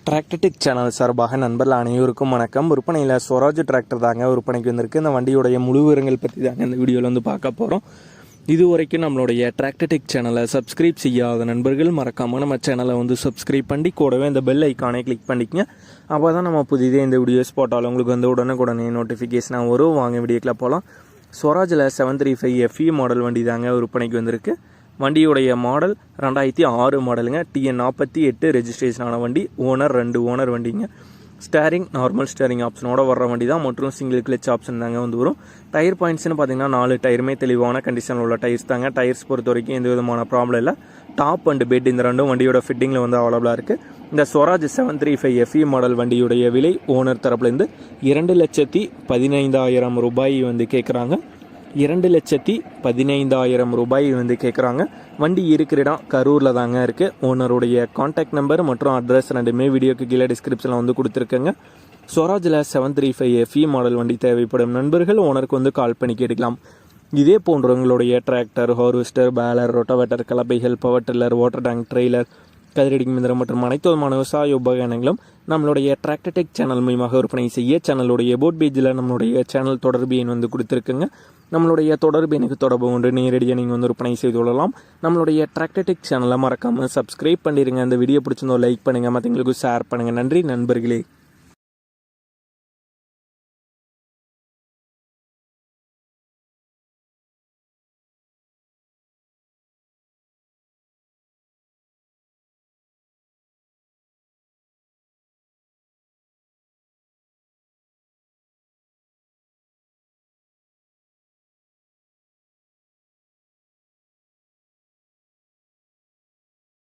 Tractor Tech channel சார்பாக நண்பர்கள் அனைவருக்கும் வணக்கம். விற்பனையில் ஸ்வராஜ் டிராக்டர் தாங்க விற்பனைக்கு வந்திருக்கு. இந்த வண்டியுடைய முழு விவரங்கள் பற்றி தாங்க இந்த வீடியோவில் வந்து பார்க்க போகிறோம். இது வரைக்கும் நம்மளுடைய டிராக்டர்டெக் சேனலை சப்ஸ்கிரைப் செய்யாத நண்பர்கள் மறக்காமல் நம்ம சேனலை வந்து சப்ஸ்கிரைப் பண்ணி கூடவே இந்த பெல் ஐக்கானை கிளிக் பண்ணிக்கங்க. அப்போ தான் நம்ம புதிதே இந்த வீடியோஸ் போட்டாலும் உங்களுக்கு வந்து உடனே நோட்டிஃபிகேஷனாக வரும். வாங்க வீடியோக்கில் போகலாம். ஸ்வராஜில் 735 FE மாடல் வண்டி தாங்க விற்பனைக்கு வந்திருக்கு. வண்டியுடைய மாடல் 2006 மாடலுங்க. TN 48 ரெஜிஸ்ட்ரேஷனான வண்டி. ஓனர் 2 ஓனர் வண்டிங்க. ஸ்டேரிங் நார்மல் ஸ்டேரிங் ஆப்ஷனோட வர்ற வண்டி தான் மற்றும் சிங்கிள் கிளச் ஆப்ஷன் தாங்க வந்து வரும். டயர் பாயிண்ட்ஸ்னு பார்த்தீங்கன்னா 4 டயருமே தெளிவான கண்டிஷனில் உள்ள டயர்ஸ் தாங்க. டயர்ஸ் பொறுத்த வரைக்கும் எந்த விதமான ப்ராப்ளம் இல்லை. டாப் அண்ட் பெட் இந்த ரெண்டும் வண்டியோட ஃபிட்டிங்கில் வந்து அவைலபிளாக இருக்குது. இந்த ஸ்வராஜ் 735 FE மாடல் வண்டியுடைய விலை ஓனர் தரப்புலேருந்து 2,15,000 ரூபாய் வந்து கேட்குறாங்க. 2,15,000 ரூபாய் வந்து கேட்குறாங்க. வண்டி இருக்கிற இடம் கரூரில் தாங்க இருக்குது. ஓனருடைய கான்டாக்ட் நம்பர் மற்றும் அட்ரஸ் ரெண்டுமே வீடியோக்கு கீழே டிஸ்கிரிப்ஷனில் வந்து கொடுத்துருக்கேங்க. ஸ்வராஜில் 735 FE மாடல் வண்டி தேவைப்படும் நண்பர்கள் ஓனருக்கு வந்து கால் பண்ணி கேட்டுக்கலாம். இதே போன்றவங்களுடைய டிராக்டர், ஹார்வெஸ்டர், பேலர், ரொட்டவேட்டர், கலப்பைகள், power tiller, water tank, trailer, கதிரடிக்கும் இயந்திரம் மற்றும் அனைத்து விதமான விவசாய உபகரணங்களும் நம்மளுடைய டிராக்டர்டெக் சேனல் மூலமாக விற்பனை செய்ய சேனலுடைய போட் பேஜில் நம்மளுடைய சேனல் தொடர்பு எண் வந்து கொடுத்துருக்குங்க. நம்மளுடைய தொடர்பு எனக்கு தொடர்பு கொண்டு நேரடியாக நீங்கள் வந்து விற்பனை செய்து கொள்ளலாம். நம்மளுடைய டிராக்டர்டெக் சேனலை மறக்காமல் சப்ஸ்கிரைப் பண்ணிடுங்க. அந்த வீடியோ பிடிச்சிருந்தோ லைக் பண்ணுங்கள், மற்றவங்களுக்கு ஷேர் பண்ணுங்கள். நன்றி நண்பர்களே.